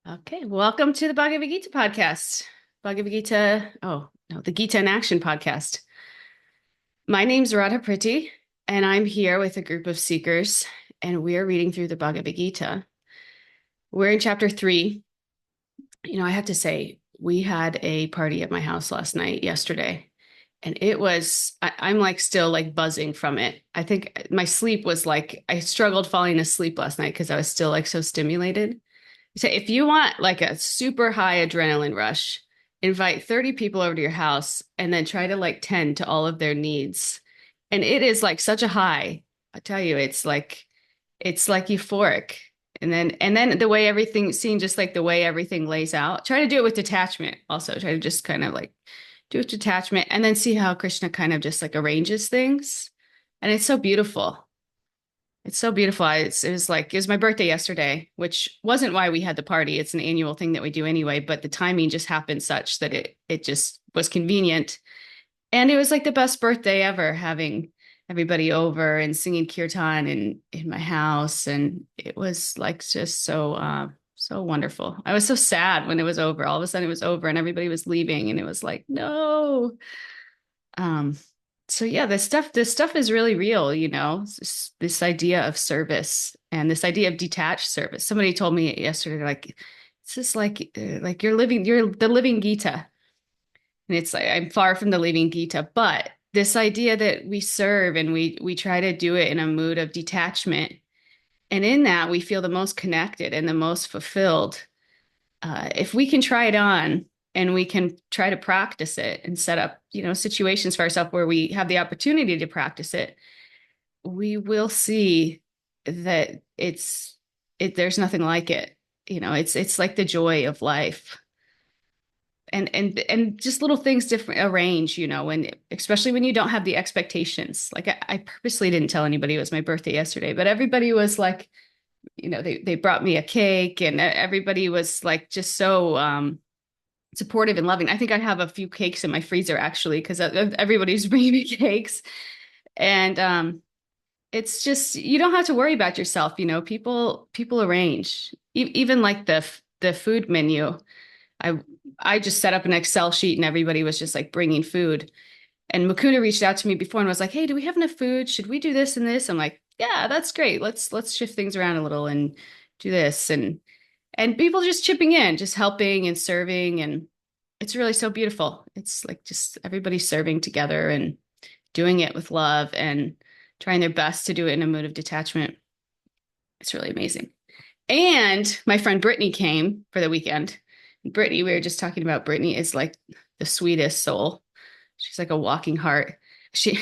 Okay, welcome to the Bhagavad Gita podcast. Bhagavad Gita, oh no, the Gita in Action podcast. My name's Radha Priti, and I'm here with a group of seekers, and we're reading through the Bhagavad Gita. We're in chapter 3. I have to say, we had a party at my house last night, yesterday, and I'm like still like buzzing from it. I think my sleep was like, I struggled falling asleep last night because I was still like so stimulated. So if you want like a super high adrenaline rush, invite 30 people over to your house and then try to like tend to all of their needs. And it is like such a high. I tell you, it's like euphoric. And then the way everything seeing just like the way everything lays out. Try to do it with detachment also. Try to just kind of like do it with detachment and then see how Krishna kind of just like arranges things. And it's so beautiful. It's so beautiful. It was my birthday yesterday, which wasn't why we had the party. It's an annual thing that we do anyway, but the timing just happened such that it just was convenient. And it was like the best birthday ever, having everybody over and singing kirtan in my house. And it was like just so wonderful. I was so sad when it was over. All of a sudden it was over and everybody was leaving, and it was like, no. Um, so yeah, this stuff is really real, this idea of service and this idea of detached service. Somebody told me yesterday, like, it's just like you're the living Gita. And it's like, I'm far from the living Gita, but this idea that we serve and we try to do it in a mood of detachment. And in that, we feel the most connected and the most fulfilled. If we can try it on and we can try to practice it and set up, situations for ourselves where we have the opportunity to practice it, we will see that there's nothing like it. It's like the joy of life. And just little things different arrange, when especially when you don't have the expectations. Like I purposely didn't tell anybody it was my birthday yesterday, but everybody was like, they brought me a cake, and everybody was like just so supportive and loving. I think I have a few cakes in my freezer actually because everybody's bringing me cakes, and it's just you don't have to worry about yourself. People arrange. Even like the food menu. I I just set up an Excel sheet and everybody was just like bringing food. And Mukunda reached out to me before and was like, "Hey, do we have enough food? Should we do this and this?" I'm like, "Yeah, that's great. Let's shift things around a little and do this." And people just chipping in, just helping and serving, and it's really so beautiful. It's like just everybody serving together and doing it with love and trying their best to do it in a mood of detachment. It's really amazing. And my friend Brittany came for the weekend. Brittany, we were just talking about Brittany is like the sweetest soul. She's like a walking heart. She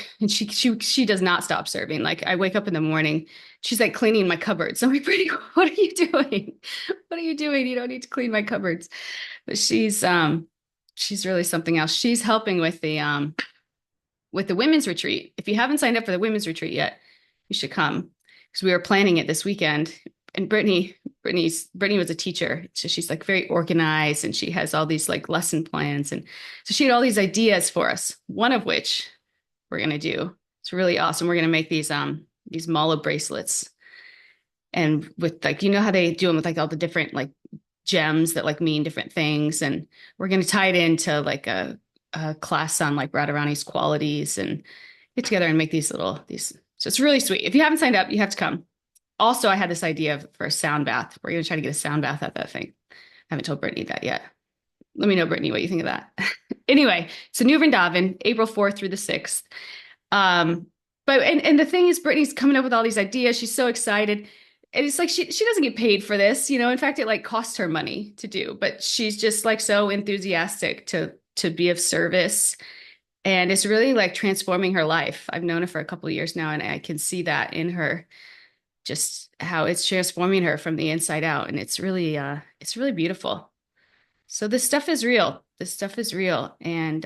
does not stop serving. Like I wake up in the morning, she's like cleaning my cupboards. I'm like, Brittany, what are you doing? What are you doing? You don't need to clean my cupboards. But she's really something else. She's helping with the women's retreat. If you haven't signed up for the women's retreat yet, you should come because we were planning it this weekend. And Brittany was a teacher, so she's like very organized, and she has all these like lesson plans, and so she had all these ideas for us. One of which we're gonna do. It's really awesome. We're gonna make these mala bracelets, and with like how they do them with like all the different like gems that like mean different things, and we're gonna tie it into like a class on like Radharani's qualities and get together and make these. So it's really sweet. If you haven't signed up, you have to come. Also, I had this idea for a sound bath. We're going to try to get a sound bath at that thing. I haven't told Brittany that yet. Let me know, Brittany, what you think of that. Anyway, so New Vrindavan, April 4th through the 6th. But the thing is, Brittany's coming up with all these ideas. She's so excited. And it's like she doesn't get paid for this, In fact, it like costs her money to do, but she's just like so enthusiastic to be of service. And it's really like transforming her life. I've known her for a couple of years now, and I can see that in her, just how it's transforming her from the inside out. And it's really beautiful. So this stuff is real. This stuff is real. And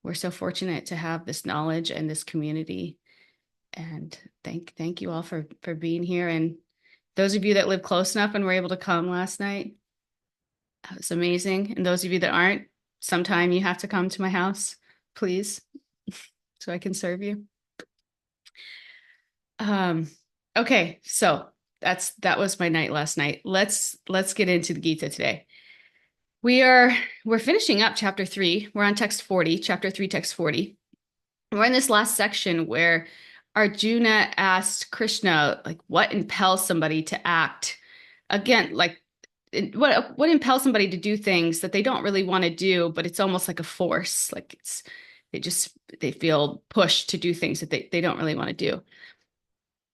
we're so fortunate to have this knowledge and this community. And thank you all for being here. And those of you that live close enough and were able to come last night, that was amazing. And those of you that aren't, sometime you have to come to my house, please, so I can serve you. Okay, so that was my night last night. Let's get into the Gita today. We're finishing up chapter 3. We're on text 40, chapter 3, text 40. We're in this last section where Arjuna asked Krishna, like, what impels somebody to act again, like what impels somebody to do things that they don't really want to do, but it's almost like a force. Like they feel pushed to do things that they don't really want to do.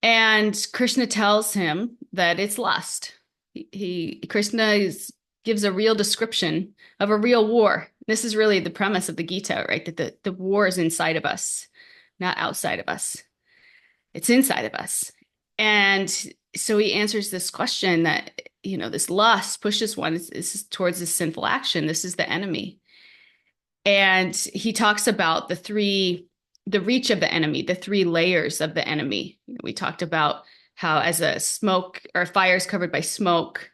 And Krishna tells him that it's lust. Krishna gives a real description of a real war. This is really the premise of the Gita, right? That the war is inside of us, not outside of us. It's inside of us. And so he answers this question that, this lust pushes one is towards this sinful action. This is the enemy. And he talks about the reach of the enemy, the 3 layers of the enemy. We talked about how as a smoke or fire is covered by smoke,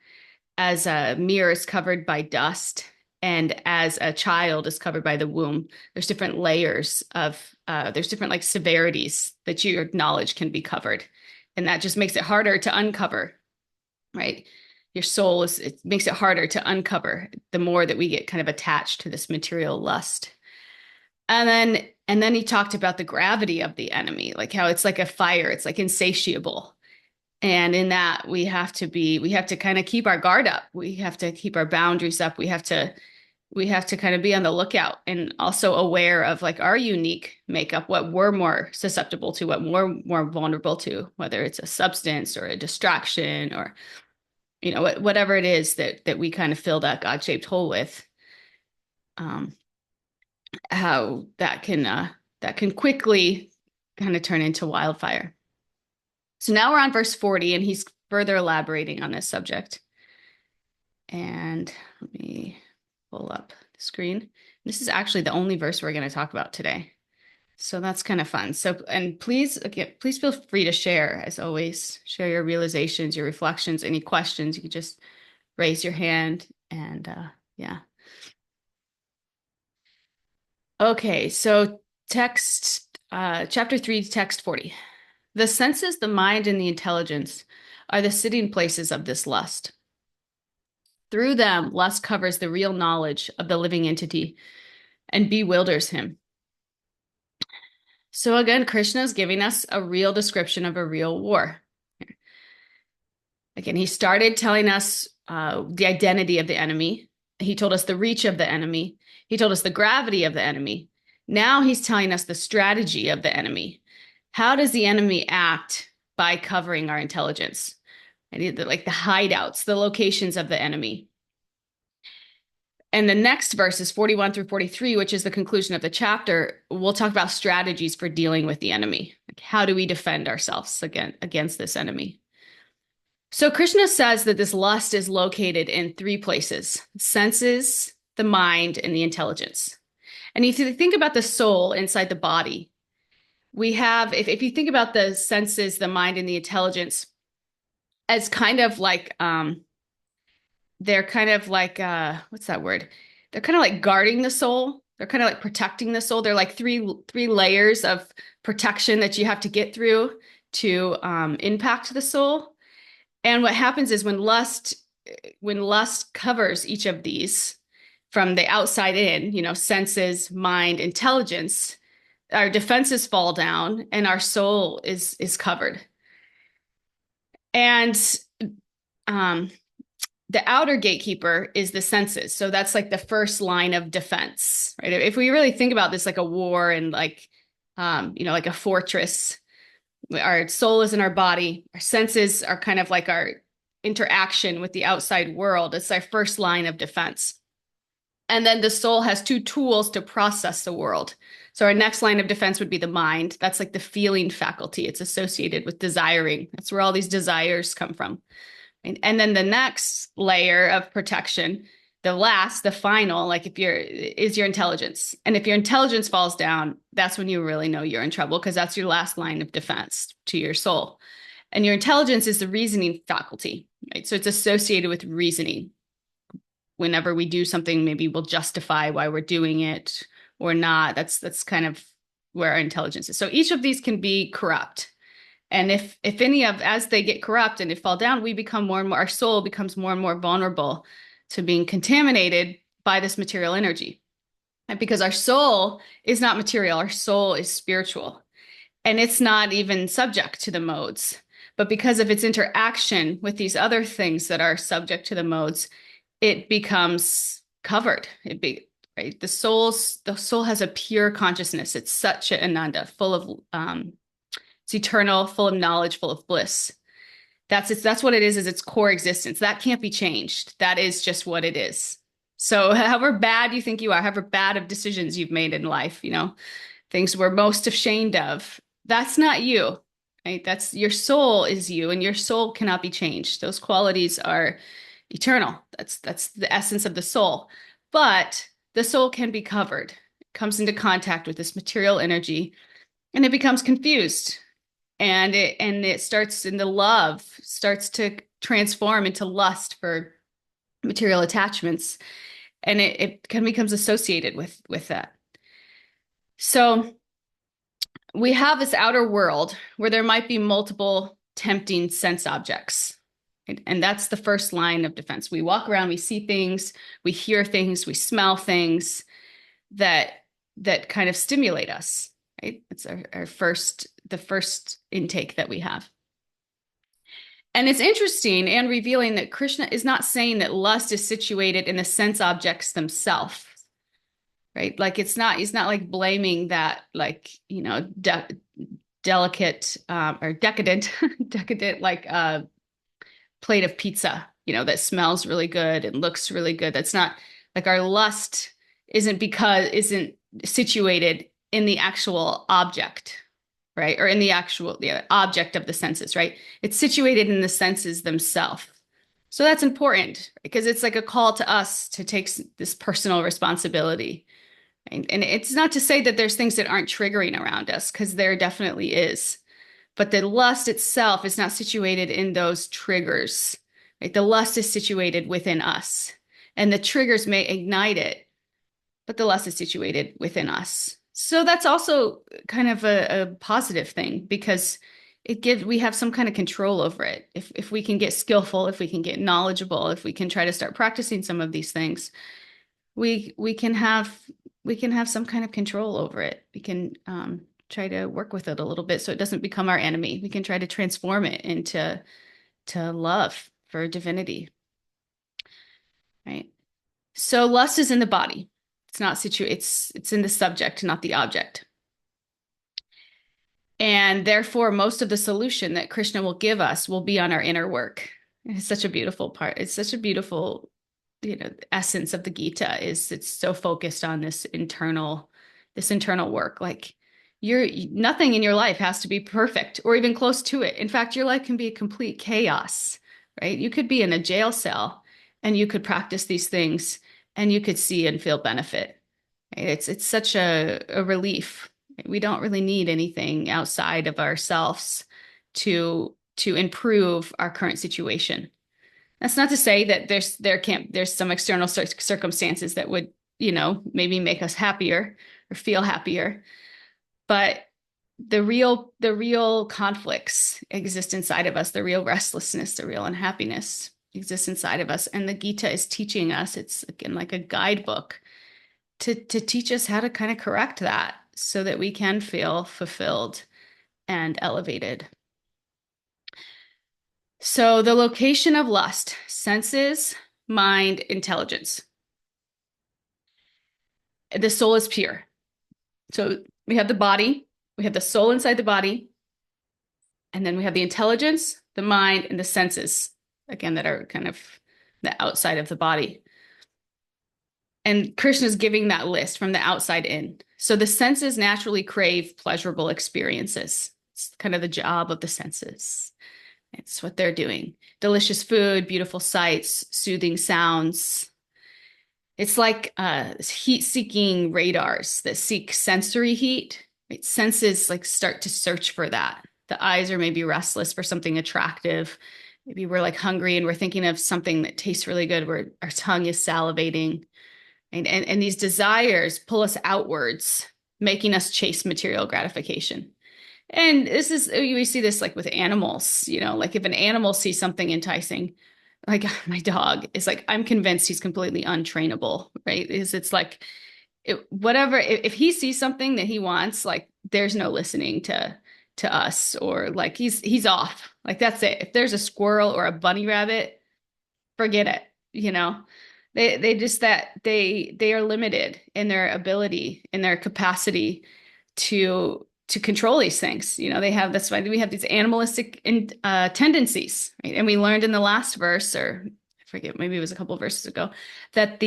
as a mirror is covered by dust, and as a child is covered by the womb. There's different layers there's different like severities that your knowledge can be covered. And that just makes it harder to uncover, right? Your soul it makes it harder to uncover the more that we get kind of attached to this material lust. And then he talked about the gravity of the enemy, like how it's like a fire, it's like insatiable. And in that we have to kind of keep our guard up. We have to keep our boundaries up. We have to kind of be on the lookout and also aware of like our unique makeup, what we're more susceptible to, what we're more vulnerable to, whether it's a substance or a distraction or, whatever it is that we kind of fill that God-shaped hole with. How that can quickly kind of turn into wildfire. So now we're on verse 40, and he's further elaborating on this subject. And let me pull up the screen. This is actually the only verse we're going to talk about today. So that's kind of fun. So, and please feel free to share, as always. Share your realizations, your reflections, any questions. You can just raise your hand and yeah. Okay, so chapter 3, text 40. The senses, the mind, and the intelligence are the sitting places of this lust. Through them, lust covers the real knowledge of the living entity and bewilders him. So again, Krishna is giving us a real description of a real war. Again, he started telling us the identity of the enemy. He told us the reach of the enemy. He told us the gravity of the enemy. Now he's telling us the strategy of the enemy. How does the enemy act by covering our intelligence? Like the hideouts, the locations of the enemy. And the next verses, 41 through 43, which is the conclusion of the chapter, we'll talk about strategies for dealing with the enemy. Like how do we defend ourselves against this enemy? So Krishna says that this lust is located in 3 places: senses, the mind, and the intelligence. And if you think about the soul inside the body, we have, if you think about the senses, the mind, and the intelligence as kind of like, they're kind of like, what's that word? They're kind of like guarding the soul. They're kind of like protecting the soul. They're like three layers of protection that you have to get through to impact the soul. And what happens is when lust covers each of these from the outside in, senses, mind, intelligence, our defenses fall down and our soul is covered. And the outer gatekeeper is the senses. So that's like the first line of defense, right? If we really think about this like a war and like, like a fortress, our soul is in our body. Our senses are kind of like our interaction with the outside world. It's our first line of defense. And then the soul has 2 tools to process the world. So our next line of defense would be the mind. That's like the feeling faculty. It's associated with desiring. That's where all these desires come from. And then the next layer of protection, the final, like is your intelligence. And if your intelligence falls down, that's when you really know you're in trouble, because that's your last line of defense to your soul. And your intelligence is the reasoning faculty, right? So it's associated with reasoning. Whenever we do something, maybe we'll justify why we're doing it or not. That's kind of where our intelligence is. So each of these can be corrupt. And if any of, as they get corrupt and they fall down, we become more and more, our soul becomes more and more vulnerable to being contaminated by this material energy. And because our soul is not material, our soul is spiritual, and it's not even subject to the modes. But because of its interaction with these other things that are subject to the modes, it becomes covered. Right. The soul has a pure consciousness. It's such an ananda, full of it's eternal, full of knowledge, full of bliss. That's what it is its core existence. That can't be changed. That is just what it is. So however bad you think you are, however bad of decisions you've made in life, things we're most ashamed of, that's not you, right? That's your soul is you, and your soul cannot be changed. Those qualities are eternal. That's the essence of the soul. But the soul can be covered. It comes into contact with this material energy, and it becomes confused. And it starts in the love starts to transform into lust for material attachments, and it kind of becomes associated with that. So we have this outer world where there might be multiple tempting sense objects. And that's the first line of defense. We walk around, we see things, we hear things, we smell things that kind of stimulate us, right? It's the first intake that we have. And it's interesting and revealing that Krishna is not saying that lust is situated in the sense objects themselves, right? Like he's not like blaming that, like, delicate or decadent, like plate of pizza, that smells really good and looks really good. That's not like our lust isn't situated in the actual object, right? Or in the actual object of the senses, right? It's situated in the senses themselves. So that's important because it's like a call to us to take this personal responsibility. And it's not to say that there's things that aren't triggering around us, because there definitely is. But the lust itself is not situated in those triggers, right? The lust is situated within us, and the triggers may ignite it, but the lust is situated within us. So that's also kind of a positive thing, because we have some kind of control over it. If we can get skillful, if we can get knowledgeable, if we can try to start practicing some of these things, we can have some kind of control over it. We can try to work with it a little bit so it doesn't become our enemy. We can try to transform it into love for divinity, right? So lust is in the body. It's not it's in the subject, not the object. And therefore, most of the solution that Krishna will give us will be on our inner work. It's such a beautiful part. It's such a beautiful, essence of the Gita is it's so focused on this internal work. Like nothing in your life has to be perfect or even close to it. In fact, your life can be a complete chaos, right? You could be in a jail cell and you could practice these things and you could see and feel benefit. It's such a relief. We don't really need anything outside of ourselves to improve our current situation. That's not to say that there's some external circumstances that would, maybe make us happier or feel happier. But the real conflicts exist inside of us. The real restlessness, the real unhappiness exists inside of us. And the Gita is teaching us, it's again like a guidebook to teach us how to kind of correct that so that we can feel fulfilled and elevated. So the location of lust: senses, mind, intelligence. The soul is pure. So we have the body, we have the soul inside the body, and then we have the intelligence, the mind, and the senses, again, that are kind of the outside of the body. And Krishna is giving that list from the outside in. So the senses naturally crave pleasurable experiences. It's kind of the job of the senses. It's what they're doing. Delicious food, beautiful sights, soothing sounds. It's like heat-seeking radars that seek sensory heat. Right? Senses like start to search for that. The eyes are maybe restless for something attractive. Maybe we're like hungry and we're thinking of something that tastes really good, where our tongue is salivating. And these desires pull us outwards, making us chase material gratification. And this is, we see this like with animals, like if an animal sees something enticing, like my dog is like, I'm convinced he's completely untrainable, right? It's like, whatever, if he sees something that he wants, like there's no listening to us, or like he's off. Like that's it. If there's a squirrel or a bunny rabbit, forget it, you know. They just that they are limited in their ability, in their capacity to control these things. They have, that's why we have these animalistic tendencies, right? And we learned in the last verse, or I forget, maybe it was a couple of verses ago, that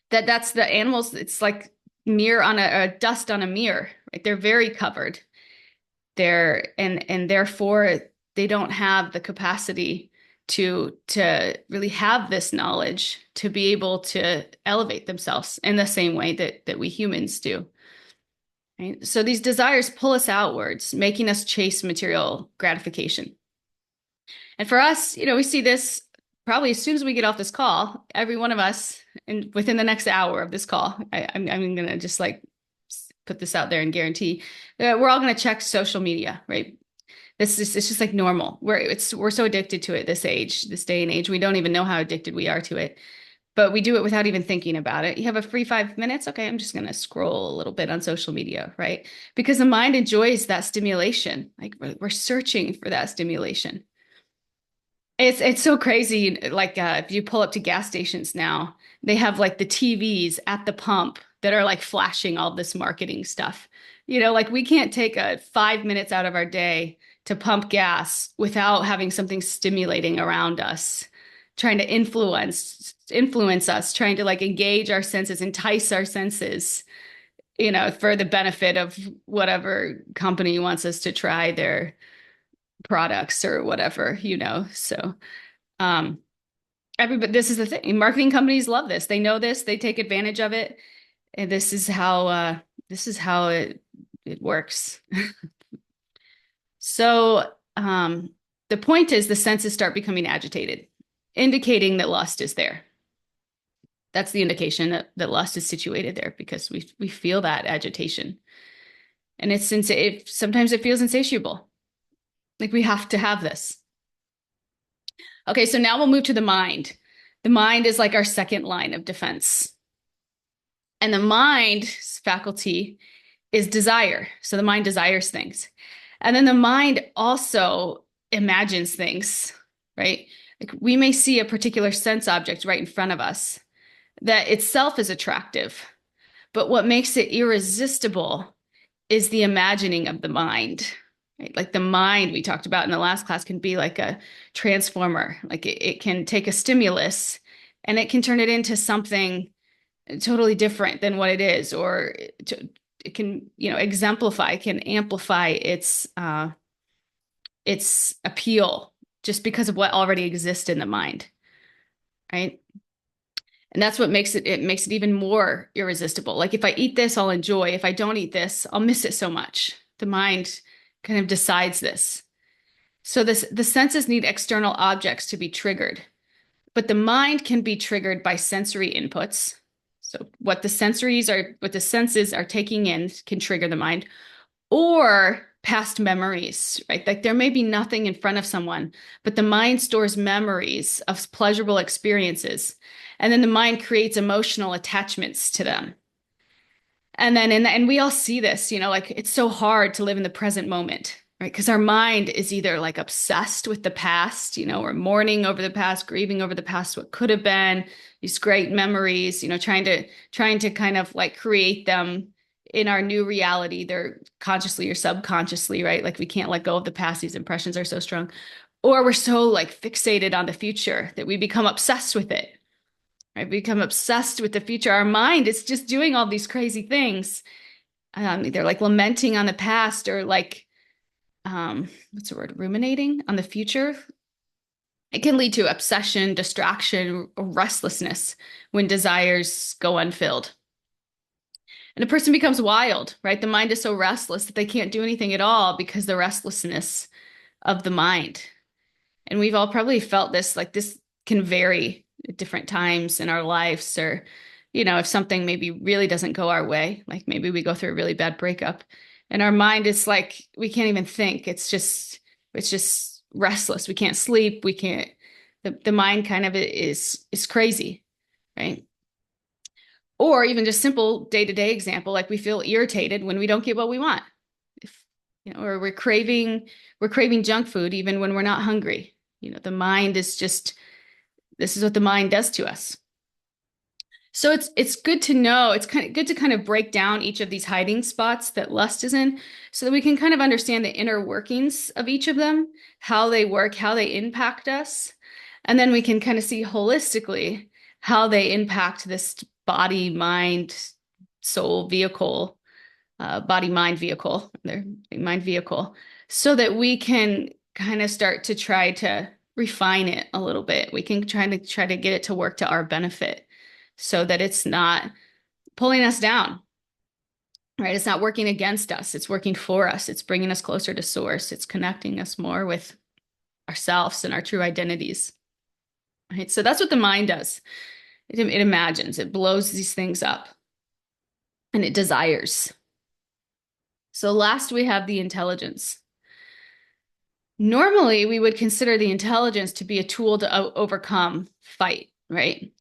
that's the animals. It's like mirror on a dust on a mirror, right? They're very covered. And therefore they don't have the capacity to really have this knowledge to be able to elevate themselves in the same way that we humans do. Right? So these desires pull us outwards, making us chase material gratification. And for us, we see this probably as soon as we get off this call, every one of us, and within the next hour of this call, I'm going to just like put this out there and guarantee that we're all going to check social media, right? It's just like normal. We're so addicted to it this day and age. We don't even know how addicted we are to it, but we do it without even thinking about it. You have a free 5 minutes. Okay, I'm just going to scroll a little bit on social media, right? Because the mind enjoys that stimulation. Like we're searching for that stimulation. It's so crazy. Like if you pull up to gas stations now, they have like the TVs at the pump that are like flashing all this marketing stuff. Like we can't take 5 minutes out of our day to pump gas without having something stimulating around us, trying to influence us, trying to like engage our senses, entice our senses, for the benefit of whatever company wants us to try their products or whatever. So everybody, this is the thing. Marketing companies love this. They know this, they take advantage of it. And this is how it works. So the point is the senses start becoming agitated, indicating that lust is there. That's the indication that lust is situated there, because we feel that agitation. And sometimes it feels insatiable. Like we have to have this. Okay, so now we'll move to the mind. The mind is like our second line of defense. And the mind's faculty is desire. So the mind desires things. And then the mind also imagines things, right? Like we may see a particular sense object right in front of us that itself is attractive, but what makes it irresistible is the imagining of the mind. Right? Like the mind we talked about in the last class can be like a transformer. Like it can take a stimulus and it can turn it into something totally different than what it is, or it can, exemplify, can amplify its appeal just because of what already exists in the mind, right? And that's what makes it makes it even more irresistible. Like if I eat this, I'll enjoy. If I don't eat this, I'll miss it so much. The mind kind of decides this. So the senses need external objects to be triggered, but the mind can be triggered by sensory inputs. So what the senses are taking in can trigger the mind, or past memories, right? Like there may be nothing in front of someone, but the mind stores memories of pleasurable experiences. And then the mind creates emotional attachments to them. And we all see this, like it's so hard to live in the present moment, right? Because our mind is either like obsessed with the past, we're mourning over the past, grieving over the past, what could have been, these great memories, trying to kind of like create them in our new reality, either consciously or subconsciously, right? Like we can't let go of the past. These impressions are so strong. Or we're so like fixated on the future that we become obsessed with it, right? We become obsessed with the future. Our mind is just doing all these crazy things. They're like lamenting on the past, or like, what's the word? Ruminating on the future. It can lead to obsession, distraction, or restlessness when desires go unfilled. And a person becomes wild, right? The mind is so restless that they can't do anything at all because the restlessness of the mind. And we've all probably felt this, like this can vary at different times in our lives, or, if something maybe really doesn't go our way, like maybe we go through a really bad breakup, And our mind is like, we can't even think. It's just restless. We can't sleep. We can't, the mind kind of is crazy, right? Or even just simple day-to-day example, like we feel irritated when we don't get what we want. If, or we're craving junk food even when we're not hungry. The mind is just, this is what the mind does to us. So it's good to know, it's kind of good to kind of break down each of these hiding spots that lust is in so that we can kind of understand the inner workings of each of them, how they work, how they impact us. And then we can kind of see holistically how they impact this body, mind, soul vehicle, body, mind vehicle, their mind vehicle, so that we can kind of start to try to refine it a little bit. We can try to get it to work to our benefit so that it's not pulling us down, right? It's not working against us. It's working for us. It's bringing us closer to source. It's connecting us more with ourselves and our true identities, right? So that's what the mind does. It imagines, it blows these things up, and it desires. So last we have the intelligence. Normally, we would consider the intelligence to be a tool to overcome fight, right?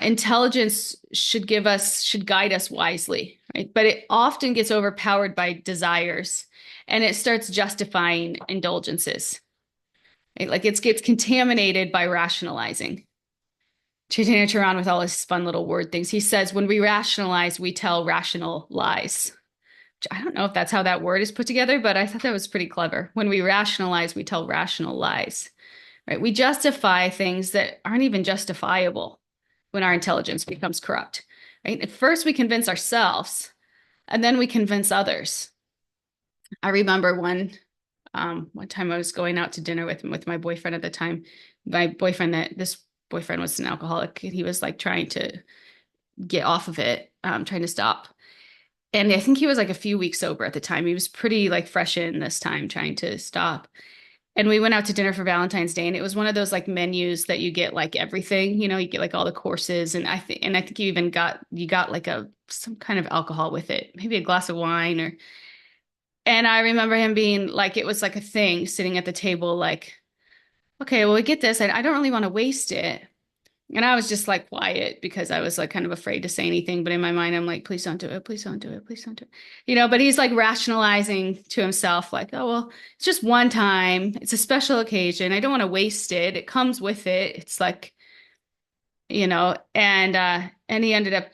Intelligence should guide us wisely, right? But it often gets overpowered by desires, and it starts justifying indulgences, right? Like it gets contaminated by rationalizing. Chaitanya Charan with all his fun little word things. He says, when we rationalize, we tell rational lies. I don't know if that's how that word is put together, but I thought that was pretty clever. When we rationalize, we tell rational lies, right? We justify things that aren't even justifiable when our intelligence becomes corrupt, right? At first, we convince ourselves, and then we convince others. I remember one time I was going out to dinner with my boyfriend at the time. This boyfriend was an alcoholic. He was like trying to get off of it, trying to stop. And I think he was like a few weeks sober at the time. He was pretty like fresh in this time trying to stop. And we went out to dinner for Valentine's Day, and it was one of those like menus that you get like everything, you get like all the courses. And I think you got like some kind of alcohol with it, maybe a glass of wine and I remember him being like, it was like a thing sitting at the table, like, okay, well, we get this. And I don't really want to waste it. And I was just like quiet because I was like kind of afraid to say anything. But in my mind, I'm like, please don't do it. Please don't do it. Please don't do it. But he's like rationalizing to himself, like, oh, well, it's just one time. It's a special occasion. I don't want to waste it. It comes with it. It's like, and he ended up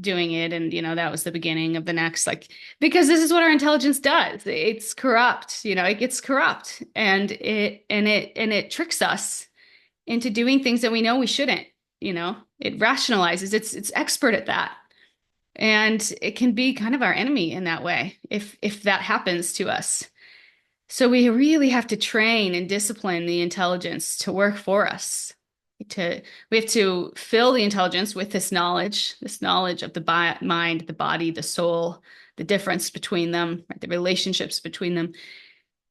doing it. And, that was the beginning of the next, like, because this is what our intelligence does. It's corrupt, it gets corrupt and it tricks us into doing things that we know we shouldn't. It rationalizes. It's expert at that, and it can be kind of our enemy in that way if that happens to us. So we really have to train and discipline the intelligence to work for us. We have to fill the intelligence with this knowledge of the mind, the body, the soul, the difference between them, right, the relationships between them.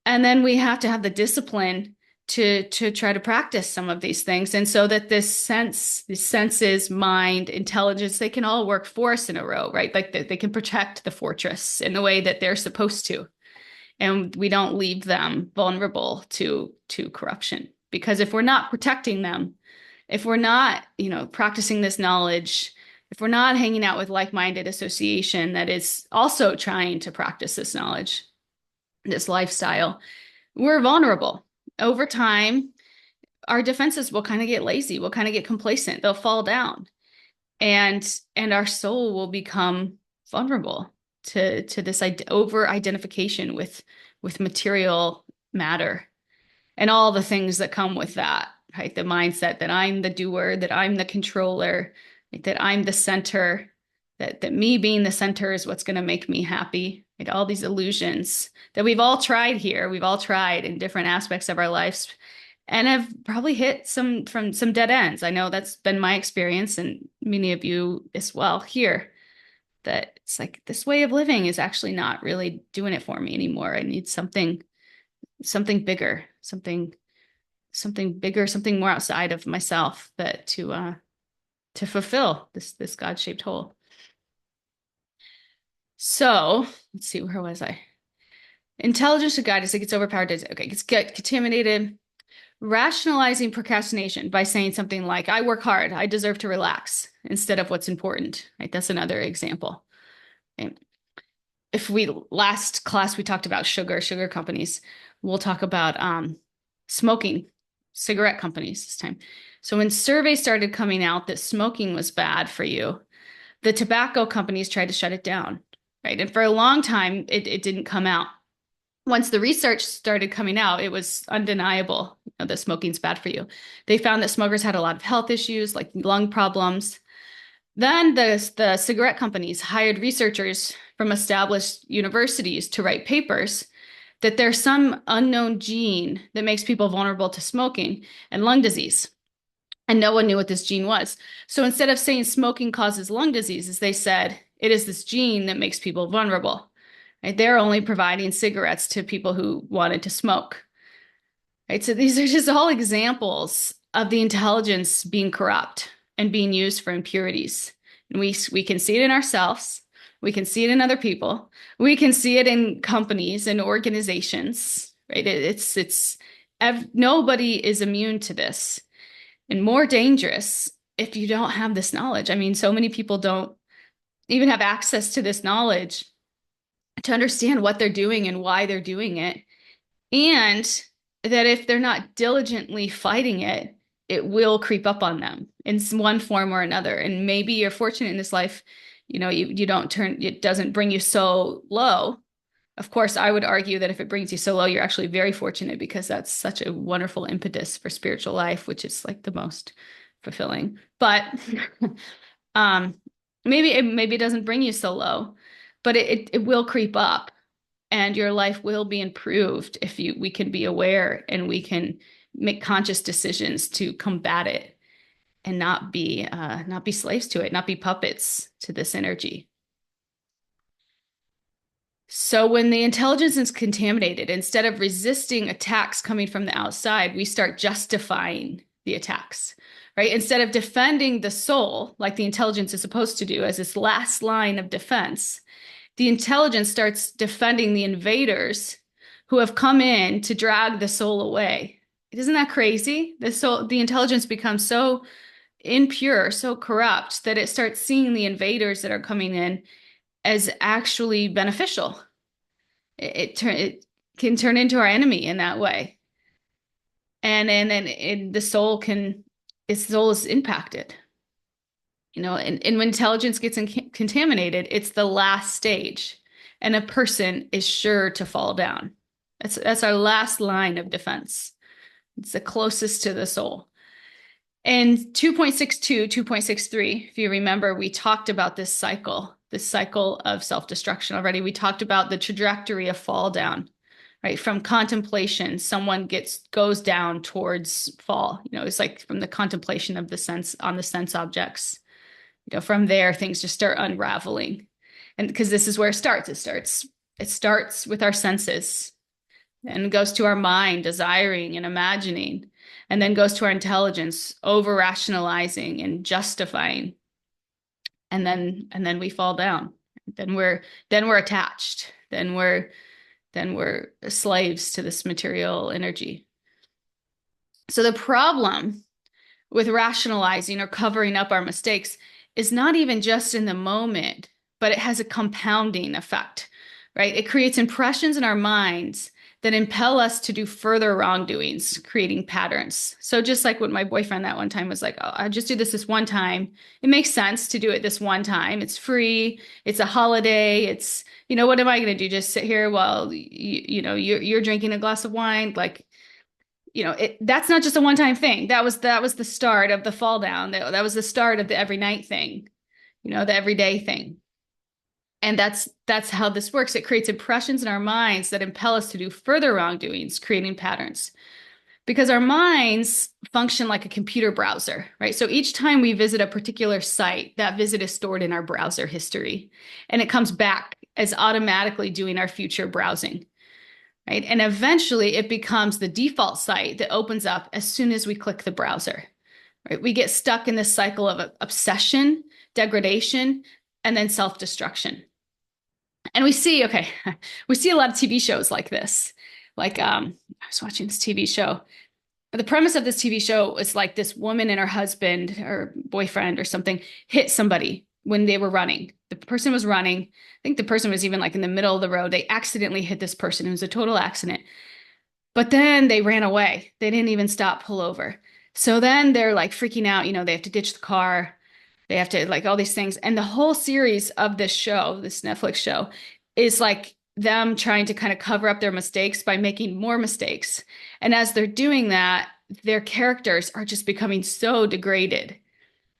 And then we have to have the discipline to try to practice some of these things. And so that these senses, mind, intelligence, they can all work for us in a row, right? Like they can protect the fortress in the way that they're supposed to. And we don't leave them vulnerable to corruption. Because if we're not protecting them, if we're not, practicing this knowledge, if we're not hanging out with like-minded association that is also trying to practice this knowledge, this lifestyle, we're vulnerable. Over time, our defenses will kind of get lazy. We'll kind of get complacent. They'll fall down. And our soul will become vulnerable to this over identification with material matter and all the things that come with that, right? The mindset that I'm the doer, that I'm the controller, like that I'm the center, that me being the center is what's going to make me happy. Right? All these illusions that we've all tried here, we've all tried in different aspects of our lives, and have probably hit some dead ends. I know that's been my experience, and many of you as well here. That it's like this way of living is actually not really doing it for me anymore. I need something bigger, something bigger, something more outside of myself that to fulfill this God-shaped whole. So let's see, where was I? Intelligence should guide us. It gets overpowered. Okay, it gets contaminated. Rationalizing procrastination by saying something like, I work hard, I deserve to relax, instead of what's important, right? That's another example. And if we last class we talked about sugar companies, we'll talk about smoking, cigarette companies this time. So when surveys started coming out that smoking was bad for you, the tobacco companies tried to shut it down, right? And for a long time, it didn't come out. Once the research started coming out, it was undeniable, that smoking's bad for you. They found that smokers had a lot of health issues like lung problems. Then the cigarette companies hired researchers from established universities to write papers that there's some unknown gene that makes people vulnerable to smoking and lung disease. And no one knew what this gene was. So instead of saying smoking causes lung diseases, they said it is this gene that makes people vulnerable. Right? They're only providing cigarettes to people who wanted to smoke. Right? So these are just all examples of the intelligence being corrupt and being used for impurities. And we can see it in ourselves. We can see it in other people. We can see it in companies and organizations. Right? Nobody is immune to this, and more dangerous if you don't have this knowledge. I mean, so many people don't even have access to this knowledge to understand what they're doing and why they're doing it. And that if they're not diligently fighting it, it will creep up on them in one form or another. And maybe you're fortunate in this life, you don't turn, it doesn't bring you so low. Of course, I would argue that if it brings you so low, you're actually very fortunate, because that's such a wonderful impetus for spiritual life, which is like the most fulfilling. But maybe it doesn't bring you so low, but it will creep up, and your life will be improved if we can be aware and we can make conscious decisions to combat it and not be slaves to it, not be puppets to this energy. So when the intelligence is contaminated, instead of resisting attacks coming from the outside, we start justifying the attacks, right? Instead of defending the soul, like the intelligence is supposed to do as this last line of defense, the intelligence starts defending the invaders who have come in to drag the soul away. Isn't that crazy? The intelligence becomes so impure, so corrupt, that it starts seeing the invaders that are coming in as actually beneficial. It can turn into our enemy in that way. And then the soul is impacted. And when intelligence gets contaminated, it's the last stage, and a person is sure to fall down. That's our last line of defense. It's the closest to the soul. And 2.62, 2.63, if you remember, we talked about this cycle of self-destruction already. We talked about the trajectory of fall down, right? From contemplation, someone goes down towards fall. It's like from the contemplation of the sense objects. From there, things just start unraveling. And because this is where it starts. It starts with our senses and goes to our mind, desiring and imagining, and then goes to our intelligence, over-rationalizing and justifying. And then we fall down. Then we're attached. Then we're slaves to this material energy. So the problem with rationalizing or covering up our mistakes is not even just in the moment, but it has a compounding effect, right? It creates impressions in our minds that impel us to do further wrongdoings, creating patterns. So just like what my boyfriend that one time was like, oh, I just do this one time. It makes sense to do it this one time. It's free. It's a holiday. It's, what am I going to do? Just sit here while, you're drinking a glass of wine? Like, that's not just a one-time thing. That was the start of the fall down. That was the start of the every night thing, the everyday thing. And that's how this works. It creates impressions in our minds that impel us to do further wrongdoings, creating patterns. Because our minds function like a computer browser, right? So each time we visit a particular site, that visit is stored in our browser history, and it comes back as automatically doing our future browsing. Right? And eventually it becomes the default site that opens up as soon as we click the browser. Right? We get stuck in this cycle of obsession, degradation, and then self-destruction. And we see, okay, we see a lot of TV shows like this. Like, I was watching this TV show. The premise of this TV show was like this woman and her husband or boyfriend or something hit somebody when they were running. The person was running. I think the person was even like in the middle of the road. They accidentally hit this person. It was a total accident. But then they ran away. They didn't even stop, pull over. So then they're like freaking out. They have to ditch the car. They have to like all these things. And the whole series of this show, this Netflix show, is like them trying to kind of cover up their mistakes by making more mistakes. And as they're doing that, their characters are just becoming so degraded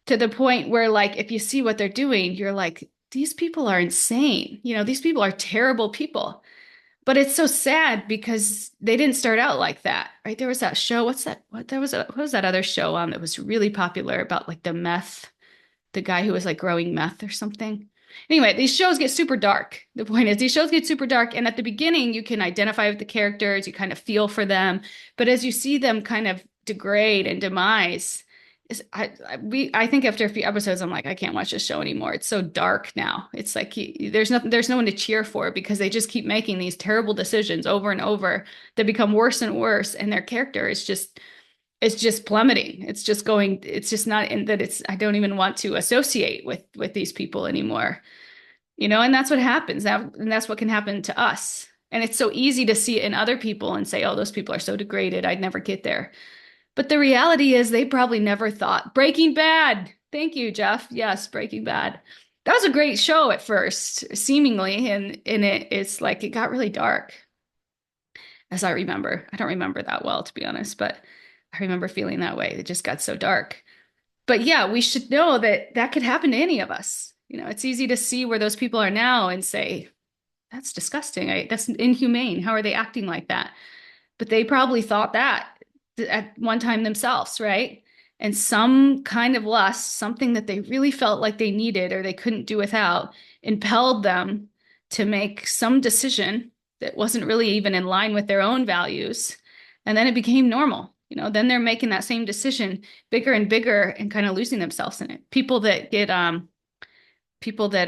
to the point where, like, if you see what they're doing, you're like, these people are insane. These people are terrible people. But it's so sad because they didn't start out like that, right? There was that show. What's that? What was that other show on that was really popular about like the guy who was like growing meth or something. Anyway, these shows get super dark. The point is, these shows get super dark. And at the beginning, you can identify with the characters, you kind of feel for them. But as you see them kind of degrade and demise, I think after a few episodes, I'm like, I can't watch this show anymore. It's so dark now. It's like there's no one to cheer for because they just keep making these terrible decisions over and over that become worse and worse. And their character is just it's just plummeting. It's just not in that I don't even want to associate with these people anymore. And that's what happens. And that's what can happen to us. And it's so easy to see it in other people and say, oh, those people are so degraded. I'd never get there. But the reality is they probably never thought. Breaking Bad. Thank you, Jeff. Yes, Breaking Bad. That was a great show at first, seemingly, and it's like it got really dark, as I remember. I don't remember that well, to be honest, but I remember feeling that way. It just got so dark. But yeah, we should know that that could happen to any of us. It's easy to see where those people are now and say, that's disgusting. That's inhumane. How are they acting like that? But they probably thought that at one time themselves, right? And some kind of lust, something that they really felt like they needed or they couldn't do without, impelled them to make some decision that wasn't really even in line with their own values. And then it became normal. Then they're making that same decision bigger and bigger and kind of losing themselves in it. People that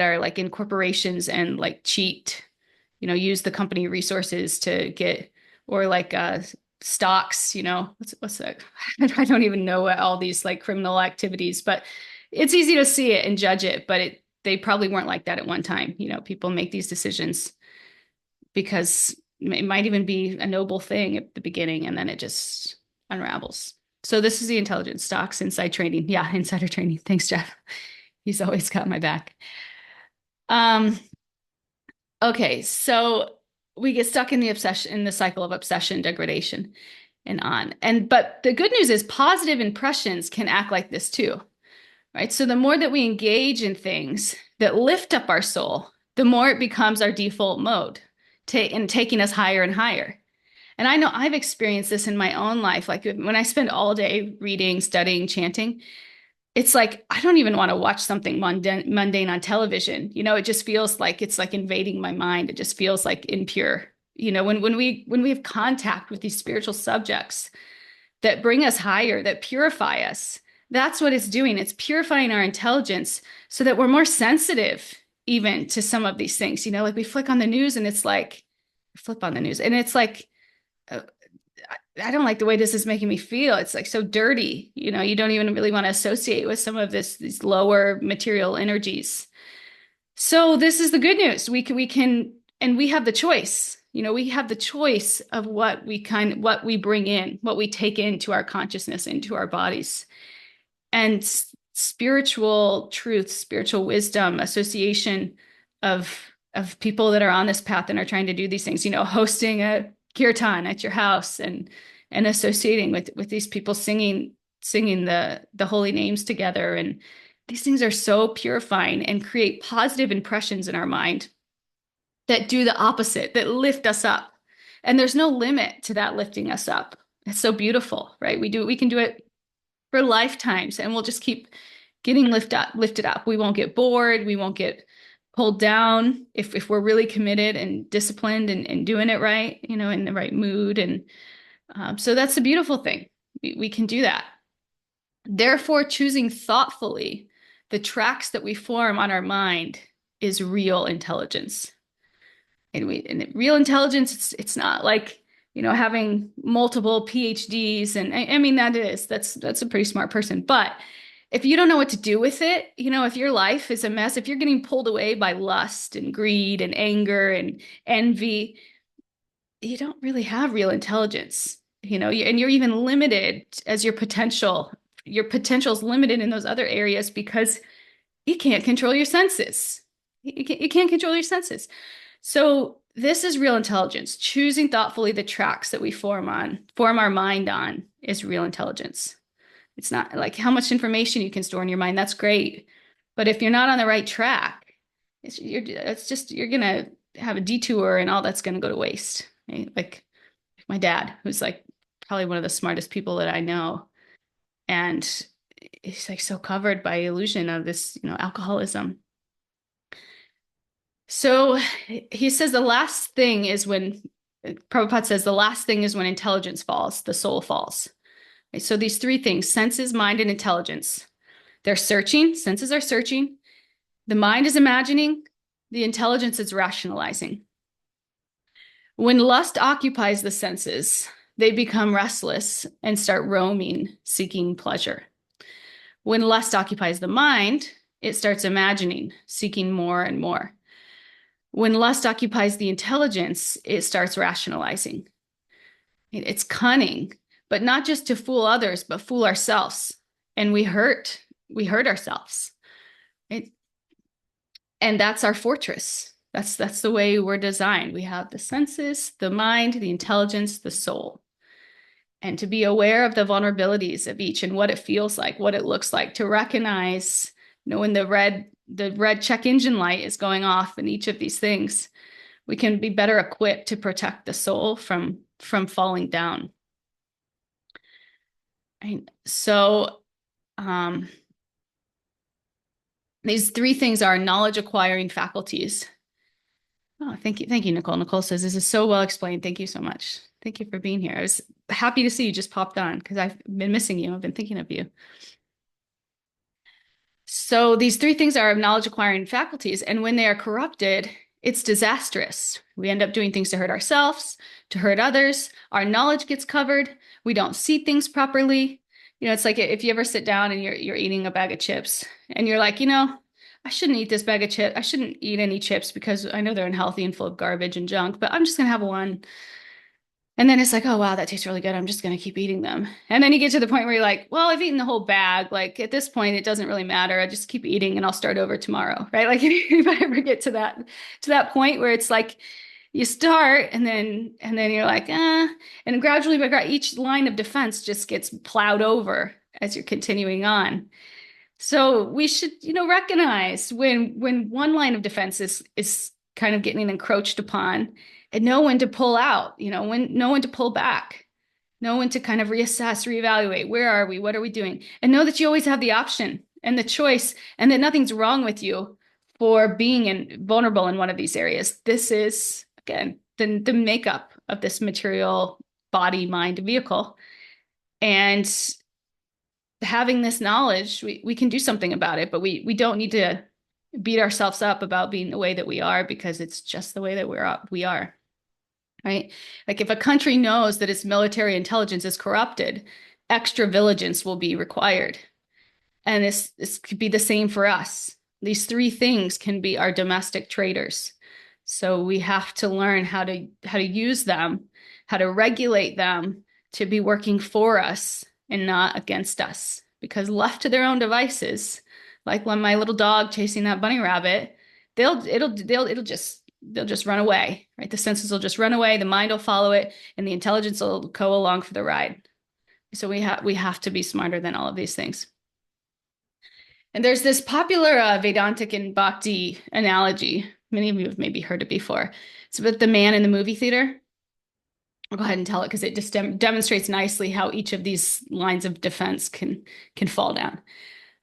are like in corporations and like cheat, use the company resources to get, or like stocks, what's that? I don't even know what all these like criminal activities, but it's easy to see it and judge it, but they probably weren't like that at one time. People make these decisions because it might even be a noble thing at the beginning and then it just unravels. So this is the intelligence stocks, inside trading. Yeah, insider trading. Thanks, Jeff. He's always got my back. Okay, so we get stuck in the cycle of obsession, degradation, and on. But the good news is positive impressions can act like this too, right? So the more that we engage in things that lift up our soul, the more it becomes our default mode, taking us higher and higher. And I know I've experienced this in my own life. Like when I spend all day reading, studying, chanting, it's like I don't even want to watch something mundane on television. It just feels like it's like invading my mind. It just feels like impure. When we have contact with these spiritual subjects that bring us higher, that purify us, that's what it's doing. It's purifying our intelligence so that we're more sensitive even to some of these things. Like we flip on the news and it's like, I don't like the way this is making me feel. It's like so dirty. You don't even really want to associate with some of these lower material energies. So this is the good news. We can, and we have the choice. We have the choice of what we bring in, what we take into our consciousness, into our bodies. And spiritual truth, spiritual wisdom, association of people that are on this path and are trying to do these things, hosting a kirtan at your house and associating with these people singing the holy names together. And these things are so purifying and create positive impressions in our mind that do the opposite, that lift us up. And there's no limit to that lifting us up. It's so beautiful, right? We can do it for lifetimes and we'll just keep getting lifted up. We won't get bored. We won't get pulled down if we're really committed and disciplined and doing it right, in the right mood. And so that's the beautiful thing. We can do that. Therefore, choosing thoughtfully the tracks that we form on our mind is real intelligence. And real intelligence, it's not like, having multiple PhDs. And I mean, that's a pretty smart person. But if you don't know what to do with it, if your life is a mess, if you're getting pulled away by lust and greed and anger and envy, you don't really have real intelligence, and you're even limited as your potential. Your potential is limited in those other areas because you can't control your senses. You can't control your senses. So this is real intelligence. Choosing thoughtfully the tracks that we form our mind on is real intelligence. It's not like how much information you can store in your mind. That's great. But if you're not on the right track, you're going to have a detour and all that's going to go to waste. Right? Like my dad, who's like probably one of the smartest people that I know. And he's like so covered by illusion of this, alcoholism. So he says the last thing is when Prabhupada says the last thing is when intelligence falls, the soul falls. Right? So these three things, senses, mind, and intelligence, they're searching. Senses are searching. The mind is imagining. The intelligence is rationalizing. When lust occupies the senses, they become restless and start roaming, seeking pleasure. When lust occupies the mind, it starts imagining, seeking more and more. When lust occupies the intelligence, it starts rationalizing. It's cunning, but not just to fool others, but fool ourselves. And we hurt ourselves. And that's our fortress. That's the way we're designed. We have the senses, the mind, the intelligence, the soul. And to be aware of the vulnerabilities of each and what it feels like, what it looks like, to recognize, when the red check engine light is going off in each of these things, we can be better equipped to protect the soul from falling down. Right? So these three things are knowledge acquiring faculties. Oh, thank you. Thank you, Nicole. Nicole says, this is so well explained. Thank you so much. Thank you for being here. I was happy to see you just popped on because I've been missing you. I've been thinking of you. So these three things are knowledge acquiring faculties. And when they are corrupted, it's disastrous. We end up doing things to hurt ourselves, to hurt others. Our knowledge gets covered. We don't see things properly. It's like if you ever sit down and you're eating a bag of chips and you're like, I shouldn't eat this bag of chips. I shouldn't eat any chips because I know they're unhealthy and full of garbage and junk, but I'm just going to have one. And then it's like, oh, wow, that tastes really good. I'm just going to keep eating them. And then you get to the point where you're like, well, I've eaten the whole bag. Like at this point, it doesn't really matter. I just keep eating and I'll start over tomorrow. Right. Like if you ever get to that point where it's like you start and then you're like, and gradually each line of defense just gets plowed over as you're continuing on. So we should, recognize when one line of defense is kind of getting encroached upon and know when to pull out, know when to pull back, know when to kind of reassess, reevaluate. Where are we? What are we doing? And know that you always have the option and the choice and that nothing's wrong with you for being vulnerable in one of these areas. This is, again, the makeup of this material body, mind, vehicle. And having this knowledge, we can do something about it, but we don't need to beat ourselves up about being the way that we are because it's just the way that we are. Right? Like if a country knows that its military intelligence is corrupted, extra vigilance will be required. And this could be the same for us. These three things can be our domestic traitors. So we have to learn how to use them, how to regulate them to be working for us and not against us. Because left to their own devices, like when my little dog chasing that bunny rabbit, they'll just run away, right? The senses will just run away, the mind will follow it, and the intelligence will go along for the ride. So we have to be smarter than all of these things. And there's this popular Vedantic and Bhakti analogy. Many of you have maybe heard it before. It's about the man in the movie theater. I'll go ahead and tell it because it just demonstrates nicely how each of these lines of defense can fall down.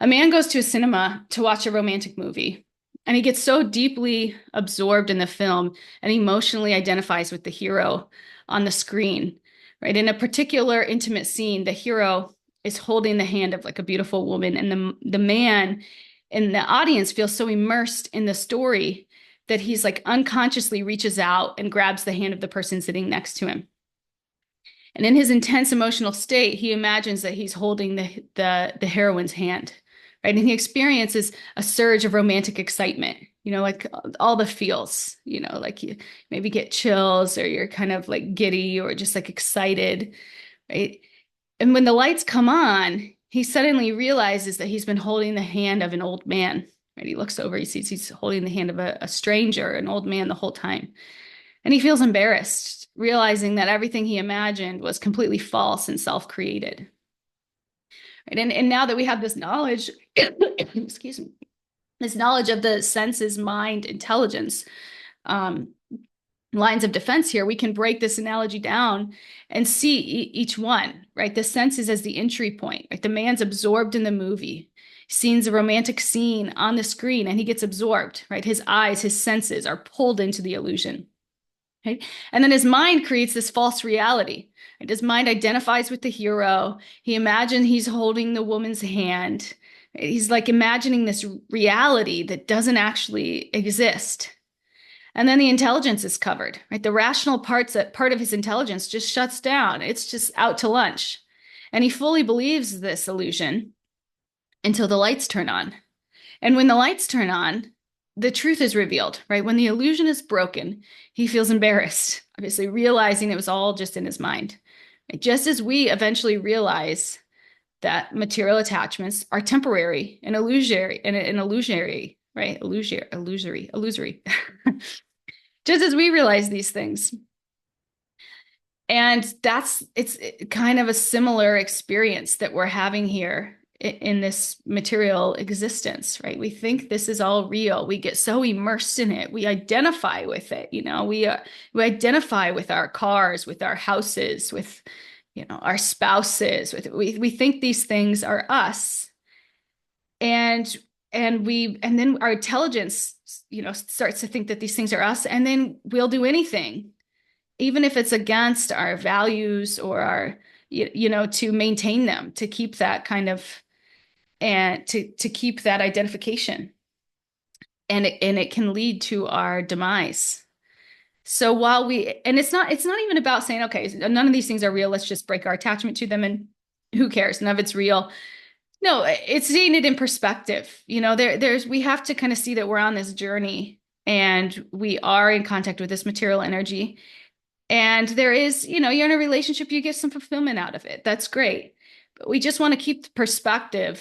A man goes to a cinema to watch a romantic movie, and he gets so deeply absorbed in the film and emotionally identifies with the hero on the screen, right? In a particular intimate scene, the hero is holding the hand of like a beautiful woman, and the man in the audience feels so immersed in the story that he's like unconsciously reaches out and grabs the hand of the person sitting next to him. And in his intense emotional state, he imagines that he's holding the heroine's hand, right? And he experiences a surge of romantic excitement, like all the feels, like you maybe get chills or you're kind of like giddy or just like excited, right? And when the lights come on, he suddenly realizes that he's been holding the hand of an old man, right? He looks over, he sees he's holding the hand of a stranger, an old man the whole time. And he feels embarrassed, realizing that everything he imagined was completely false and self-created. Right? And now that we have this knowledge, excuse me, this knowledge of the senses, mind, intelligence, um, lines of defense here, we can break this analogy down and see each one, right? The senses as the entry point, right? The man's absorbed in the movie, sees a romantic scene on the screen, and he gets absorbed, right? His eyes, his senses are pulled into the illusion. Right? And then his mind creates this false reality. Right? His mind identifies with the hero. He imagines he's holding the woman's hand. He's like imagining this reality that doesn't actually exist. And then the intelligence is covered, right? The rational part of his intelligence just shuts down. It's just out to lunch. And he fully believes this illusion until the lights turn on. And when the lights turn on, the truth is revealed, right? When the illusion is broken, he feels embarrassed, obviously realizing it was all just in his mind. Right? Just as we eventually realize that material attachments are temporary and illusory, right? Illusory. Just as we realize these things. And it's kind of a similar experience that we're having here in this material existence, right? We think this is all real. We get so immersed in it. We identify with it. We identify with our cars, with our houses, with, our spouses. We think these things are us. And then our intelligence, starts to think that these things are us. And then we'll do anything, even if it's against our values or our, to maintain them, to keep that kind of, and to keep that identification. And it can lead to our demise. So and it's not even about saying, okay, none of these things are real. Let's just break our attachment to them and who cares? None of it's real. No, it's seeing it in perspective. We have to kind of see that we're on this journey and we are in contact with this material energy. And there is, you're in a relationship, you get some fulfillment out of it. That's great. But we just want to keep the perspective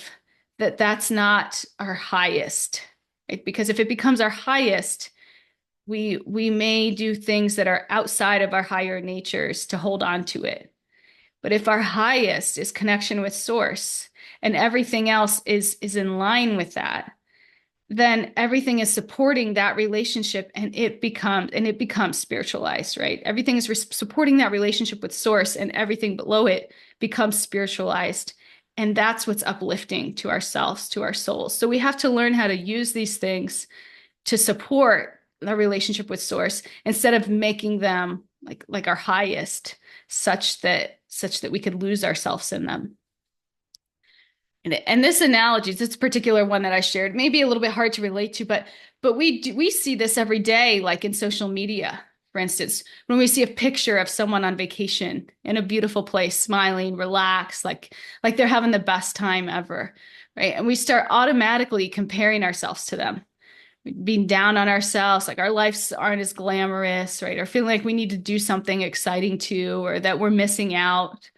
that that's not our highest, right? Because if it becomes our highest, we may do things that are outside of our higher natures to hold on to it. But if our highest is connection with source and everything else is in line with that, then everything is supporting that relationship and it becomes spiritualized, right? Everything is supporting that relationship with source and everything below it becomes spiritualized. And that's what's uplifting to ourselves, to our souls. So we have to learn how to use these things to support the relationship with source instead of making them like our highest, such that we could lose ourselves in them. And this analogy, this particular one that I shared, may be a little bit hard to relate to, but we see this every day, like in social media, for instance, when we see a picture of someone on vacation in a beautiful place, smiling, relaxed, like they're having the best time ever, right? And we start automatically comparing ourselves to them, being down on ourselves, like our lives aren't as glamorous, right? Or feeling like we need to do something exciting too, or that we're missing out.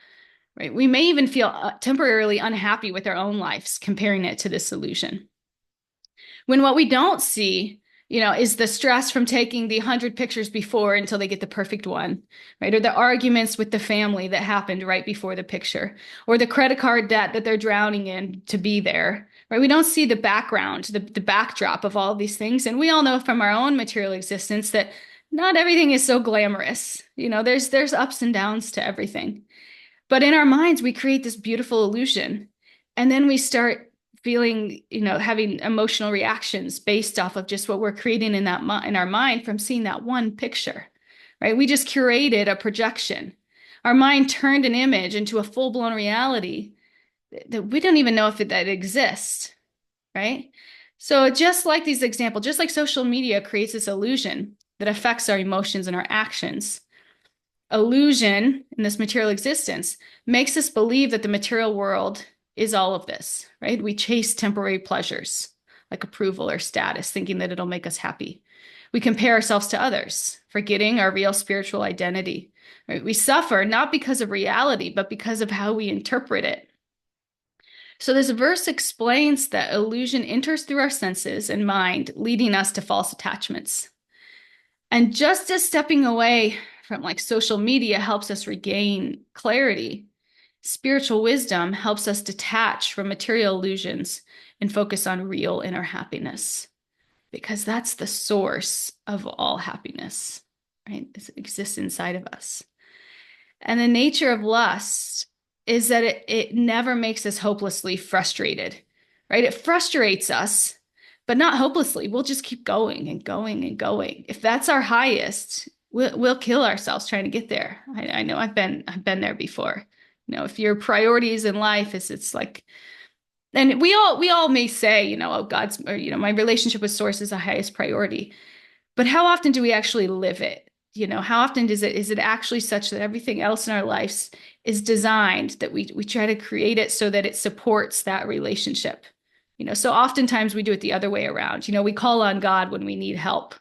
Right? We may even feel temporarily unhappy with our own lives, comparing it to this illusion. When what we don't see, is the stress from taking the 100 pictures before until they get the perfect one, right? Or the arguments with the family that happened right before the picture, or the credit card debt that they're drowning in to be there, right? We don't see the background, the backdrop of all of these things. And we all know from our own material existence that not everything is so glamorous. There's ups and downs to everything. But in our minds, we create this beautiful illusion. And then we start feeling, having emotional reactions based off of just what we're creating in our mind from seeing that one picture, right? We just curated a projection. Our mind turned an image into a full-blown reality that we don't even know if that exists, right? So just like these examples, just like social media creates this illusion that affects our emotions and our actions, illusion in this material existence makes us believe that the material world is all of this, right? We chase temporary pleasures like approval or status, thinking that it'll make us happy. We compare ourselves to others, forgetting our real spiritual identity. Right? We suffer not because of reality, but because of how we interpret it. So this verse explains that illusion enters through our senses and mind, leading us to false attachments. And just as stepping away from like social media helps us regain clarity, spiritual wisdom helps us detach from material illusions and focus on real inner happiness, because that's the source of all happiness, right? It exists inside of us. And the nature of lust is that it never makes us hopelessly frustrated, right? It frustrates us, but not hopelessly. We'll just keep going and going and going. If that's our highest, we'll kill ourselves trying to get there. I know I've been there before. You know, if your priorities in life is it's like, and we all may say, you know, oh, God's, or, you know, my relationship with Source is the highest priority. But how often do we actually live it? You know, how often is it actually such that everything else in our lives is designed that we try to create it so that it supports that relationship? You know, so oftentimes we do it the other way around. You know, we call on God when we need help.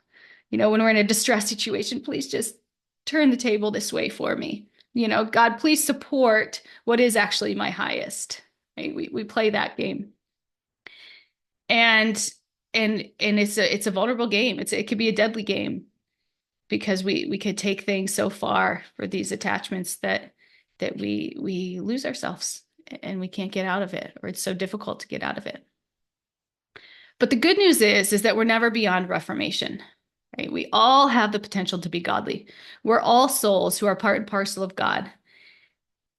You know, when we're in a distress situation, please just turn the table this way for me. You know, God, please support what is actually my highest. Right? We play that game. And it's a vulnerable game. It could be a deadly game because we could take things so far for these attachments that we lose ourselves and we can't get out of it, or it's so difficult to get out of it. But the good news is that we're never beyond reformation, right? We all have the potential to be godly. We're all souls who are part and parcel of God.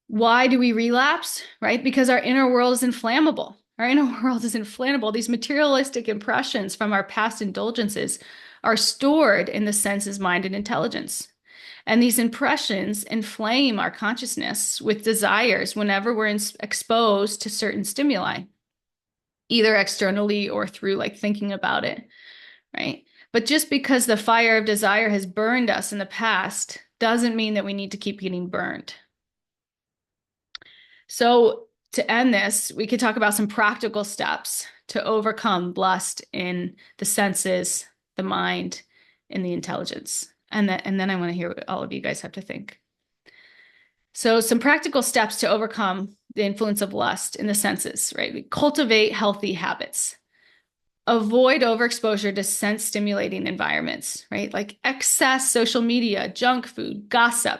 Why do we relapse? Right? Because our inner world is inflammable. Our inner world is inflammable. These materialistic impressions from our past indulgences are stored in the senses, mind, and intelligence. And these impressions inflame our consciousness with desires whenever we're exposed to certain stimuli, either externally or through like thinking about it, right? But just because the fire of desire has burned us in the past doesn't mean that we need to keep getting burned. So to end this, we could talk about some practical steps to overcome lust in the senses, the mind, and the intelligence. And then I want to hear what all of you guys have to think. So some practical steps to overcome the influence of lust in the senses, right? We cultivate healthy habits. Avoid overexposure to sense stimulating environments, right? Like excess social media, junk food, gossip,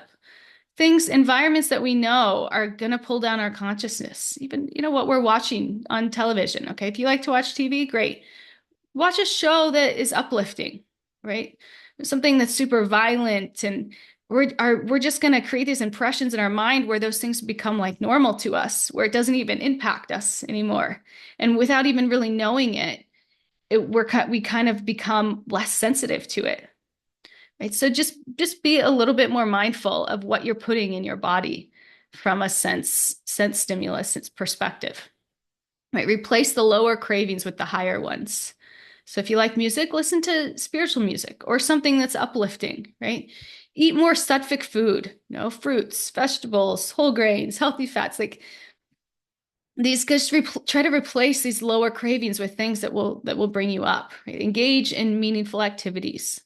things, environments that we know are going to pull down our consciousness. Even, you know, what we're watching on television. Okay. If you like to watch TV, great. Watch a show that is uplifting, right? Something that's super violent, and we're just going to create these impressions in our mind where those things become like normal to us, where it doesn't even impact us anymore. And without even really knowing it, we kind of become less sensitive to it. Right. So just be a little bit more mindful of what you're putting in your body from a sense stimulus, its perspective. Right. Replace the lower cravings with the higher ones. So if you like music, listen to spiritual music or something that's uplifting, right? Eat more sattvic food, you know, fruits, vegetables, whole grains, healthy fats, like these. Just try to replace these lower cravings with things that will bring you up, right? Engage in meaningful activities.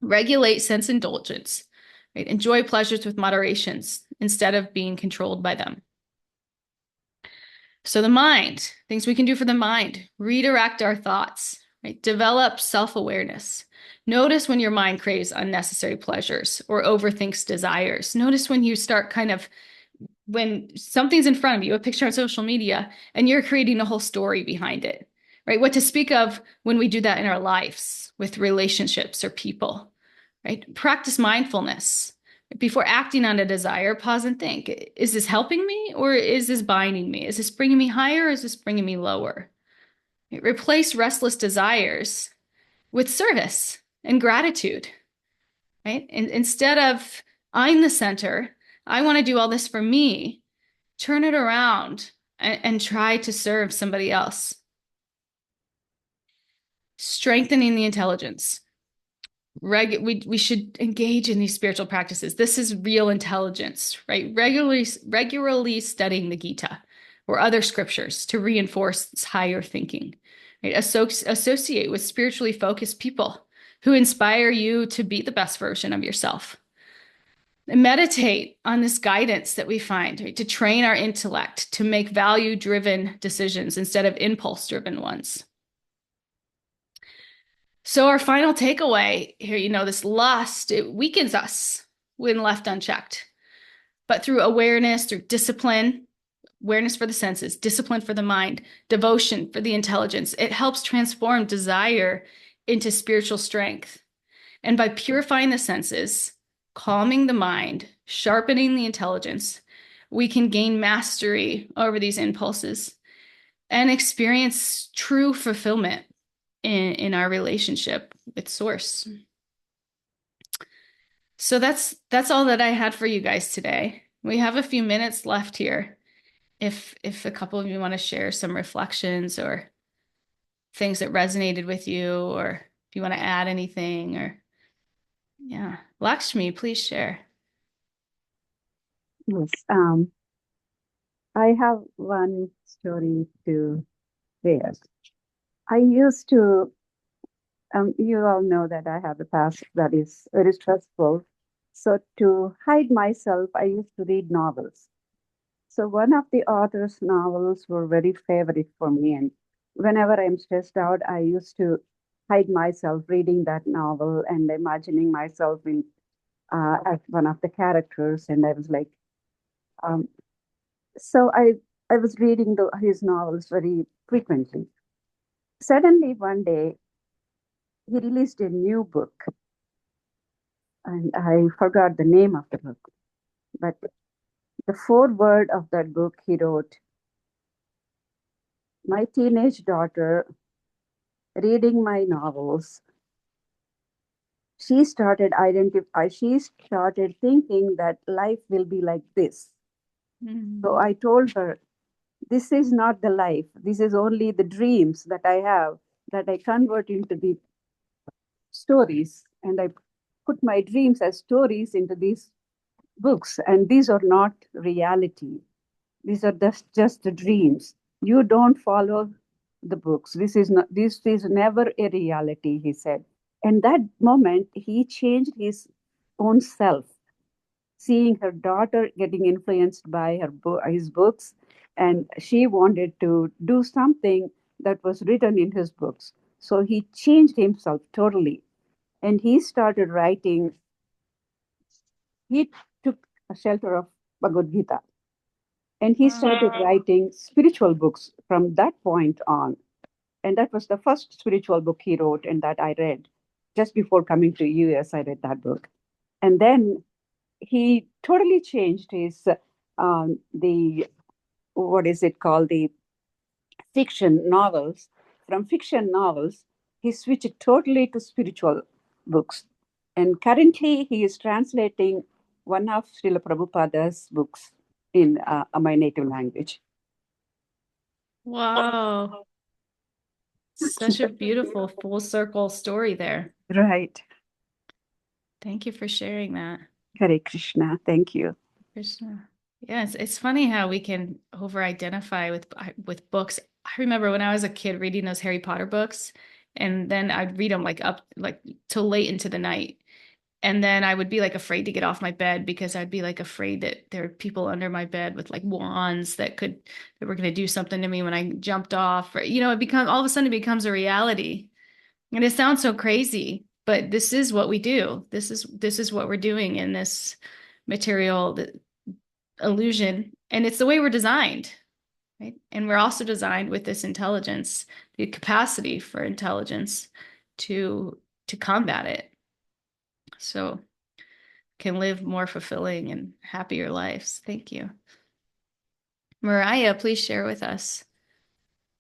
Regulate sense indulgence, right? Enjoy pleasures with moderations instead of being controlled by them. So the mind, things we can do for the mind, redirect our thoughts, right? Develop self-awareness. Notice when your mind craves unnecessary pleasures or overthinks desires. Notice when you start when something's in front of you, a picture on social media, and you're creating a whole story behind it, right? What to speak of when we do that in our lives with relationships or people, right? Practice mindfulness. Before acting on a desire, pause and think, is this helping me or is this binding me? Is this bringing me higher or is this bringing me lower? Right? Replace restless desires with service and gratitude, right? And instead of I'm the center, I want to do all this for me, turn it around and try to serve somebody else. strengthening the intelligence. We should engage in these spiritual practices. This is real intelligence, right? Regularly studying the Gita or other scriptures to reinforce higher thinking. Right? Associate with spiritually focused people who inspire you to be the best version of yourself. And meditate on this guidance that we find, right? To train our intellect to make value-driven decisions instead of impulse-driven ones. So our final takeaway here, this lust, it weakens us when left unchecked. But through awareness, through discipline, awareness for the senses, discipline for the mind, devotion for the intelligence, it helps transform desire into spiritual strength. And by purifying the senses, calming the mind, sharpening the intelligence, we can gain mastery over these impulses and experience true fulfillment in our relationship with Source. So that's all that I had for you guys today. We have a few minutes left here. If a couple of you want to share some reflections or things that resonated with you, or if you want to add anything, or yeah, Lakshmi, please share. Yes, I have one story to share. I used to, you all know that I have a past that is very stressful. So to hide myself, I used to read novels. So one of the author's novels were very favorite for me, and whenever I'm stressed out, I used to hide myself reading that novel and imagining myself in as one of the characters, and I was like, um, so I was reading his novels very frequently. Suddenly one day he released a new book, and I forgot the name of the book, but the foreword of that book he wrote, "My teenage daughter reading my novels, she started thinking that life will be like this. So Mm. I told her, this is not the life. This is only the dreams that I have that I convert into the stories, and I put my dreams as stories into these books, and these are not reality. These are just the dreams. You don't follow the books. This is never a reality," he said. And that moment he changed his own self, seeing her daughter getting influenced by his books, and she wanted to do something that was written in his books. So he changed himself totally, and he started writing. He took a shelter of Bhagavad Gita, and he started Wow. writing spiritual books from that point on. And that was the first spiritual book he wrote, and that I read just before coming to US. I read that book, and then he totally changed his the what is it called, the fiction novels. From fiction novels he switched totally to spiritual books, and currently he is translating one of Srila Prabhupada's books in my native language. Wow. Such a beautiful full circle story there. Right. Thank you for sharing that, Hare Krishna. Thank you. Krishna. Yeah, it's funny how we can over-identify with books. I remember when I was a kid reading those Harry Potter books, and then I'd read them like till late into the night. And then I would be like afraid to get off my bed because I'd be like afraid that there are people under my bed with like wands that were going to do something to me when I jumped off. Or, it becomes all of a sudden it becomes a reality. And it sounds so crazy, but this is what we do. This is what we're doing in this material illusion, and it's the way we're designed, right? And we're also designed with this intelligence, the capacity for intelligence to combat it. So can live more fulfilling and happier lives. Thank you. Mariah, please share with us.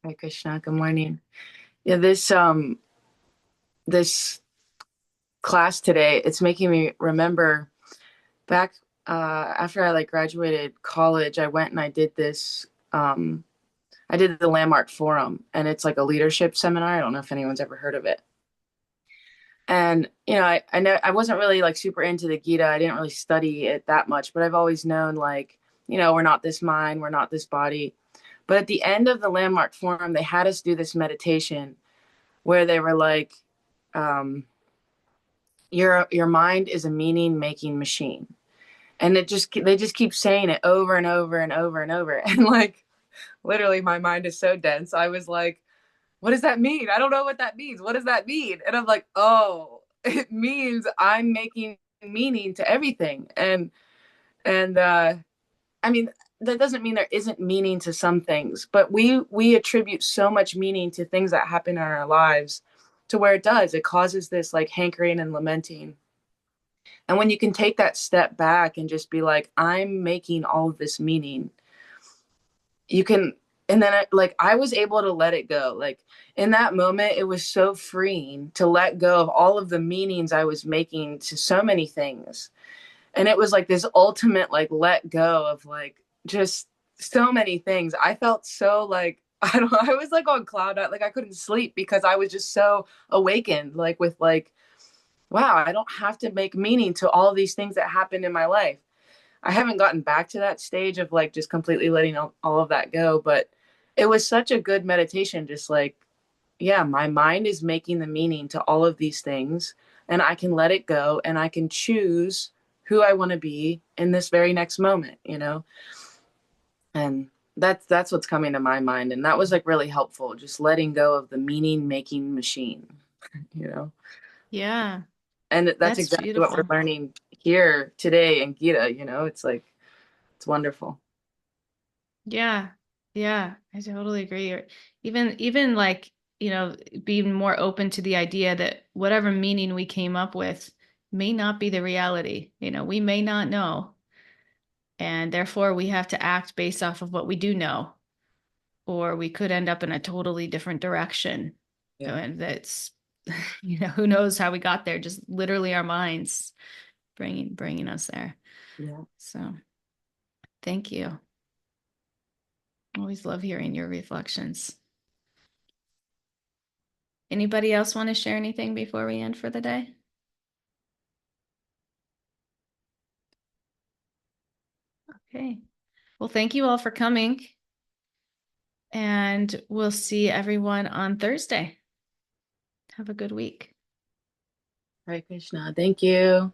Hi Krishna, good morning. Yeah, this class today, it's making me remember back after I like graduated college, I went and I did this I did the Landmark Forum, and it's like a leadership seminar. I don't know if anyone's ever heard of it. And, I know I wasn't really like super into the Gita. I didn't really study it that much, but I've always known like, we're not this mind, we're not this body. But at the end of the Landmark Forum, they had us do this meditation where they were like, your mind is a meaning making machine. And they just keep saying it over and over and over and over. And like, literally my mind is so dense. I was like, what does that mean? I don't know what that means. What does that mean? And I'm like, oh, it means I'm making meaning to everything. And I mean, that doesn't mean there isn't meaning to some things, but we attribute so much meaning to things that happen in our lives to where it causes this like hankering and lamenting. And when you can take that step back and just be like, I'm making all of this meaning, you can, and then like I was able to let it go. Like in that moment, it was so freeing to let go of all of the meanings I was making to so many things. And it was like this ultimate like let go of like just so many things. I felt so like I don't know, I was like on cloud nine, like I couldn't sleep because I was just so awakened, like with like, wow, I don't have to make meaning to all these things that happened in my life. I haven't gotten back to that stage of like just completely letting all of that go, but it was such a good meditation, just like, yeah, my mind is making the meaning to all of these things, and I can let it go and I can choose who I want to be in this very next moment. And that's what's coming to my mind. And that was like really helpful, just letting go of the meaning making machine, you know. Yeah, And that's that's exactly what we're beautiful. learning here today in Gita. It's like it's wonderful. Yeah. Yeah, I totally agree. Or even like, being more open to the idea that whatever meaning we came up with may not be the reality. We may not know. And therefore we have to act based off of what we do know, or we could end up in a totally different direction. Yeah. And that's, who knows how we got there, just literally our minds bringing us there. Yeah. So thank you. Always love hearing your reflections. Anybody else want to share anything before we end for the day? Okay. Well, thank you all for coming, and we'll see everyone on Thursday. Have a good week. Hare Krishna. Thank you.